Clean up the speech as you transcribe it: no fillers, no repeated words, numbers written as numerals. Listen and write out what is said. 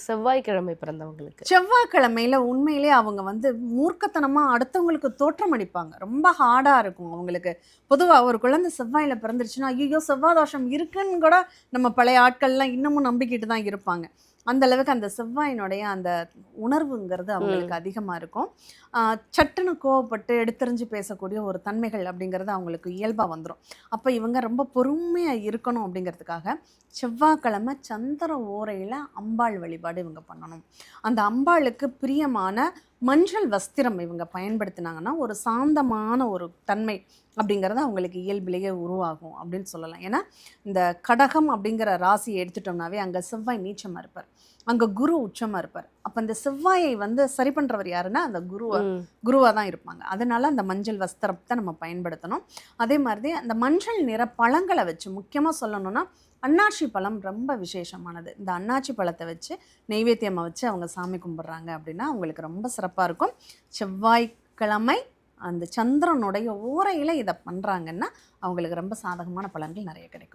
செவ்வாய்க்கிழமை பிறந்தவங்களுக்கு செவ்வாய்க்கிழமையில உண்மையிலே அவங்க வந்து மூர்க்கத்தனமா அடுத்தவங்களுக்கு தோற்றம் அடிப்பாங்க. ரொம்ப ஹார்டா இருக்கும் அவங்களுக்கு. பொதுவா ஒரு குழந்தை செவ்வாயில பிறந்துருச்சுன்னா, ஐய்யய்யோ! செவ்வாய் தோஷம் இருக்குன்னு கூட நம்ம பழைய ஆட்கள்லாம் இன்னமும் நம்பிக்கிட்டு தான் இருப்பாங்க. அந்த அளவுக்கு அந்த செவ்வாயினுடைய அந்த உணர்வுங்கிறது அவங்களுக்கு ம் அதிகமா இருக்கும். சட்டுன்னு கோவப்பட்டு எடுத்தெறிஞ்சு பேசக்கூடிய ஒரு தன்மைகள் அப்படிங்கிறது அவங்களுக்கு இயல்பா வந்துரும். அப்ப இவங்க ரொம்ப பொறுமையா இருக்கணும் அப்படிங்கிறதுக்காக, செவ்வாய்க்கிழமை சந்திர ஓரையில அம்பாள் வழிபாடு இவங்க பண்ணணும். அந்த அம்பாளுக்கு பிரியமான மஞ்சள் வஸ்திரம் இவங்க பயன்படுத்தினாங்கன்னா, ஒரு சாந்தமான ஒரு தன்மை அப்படிங்கிறது அவங்களுக்கு இயல்பிலேயே உருவாகும் அப்படின்னு சொல்லலாம். ஏன்னா, இந்த கடகம் அப்படிங்கிற ராசியை எடுத்துட்டோம்னாவே, அங்க செவ்வாய் நீச்சமா இருப்பார். அங்க குரு உச்சமா இருப்பார். அப்ப அந்த செவ்வாயை வந்து சரி பண்றவர் யாருன்னா, அந்த ம் குருவா தான் இருப்பாங்க. அதனால அந்த மஞ்சள் வஸ்திரத்த நம்ம பயன்படுத்தணும். அதே மாதிரி அந்த மஞ்சள் நிற பழங்கள வச்சு முக்கியமா சொல்லணும்னா, அன்னாசி பழம் ரொம்ப விசேஷமானது. இந்த அன்னாசி பழத்த வச்சு நெய்வேத்தியமா வச்சு அவங்க சாமி கும்பிடுறாங்க அப்படின்னா, அவங்களுக்கு ரொம்ப சிறப்பா இருக்கும். செவ்வாய்க்கிழமை அந்த சந்திரனுடைய ஓரையில இத பண்றாங்கன்னா, அவங்களுக்கு ரொம்ப சாதகமான பலன்கள் நெறைய கிடைக்கும்.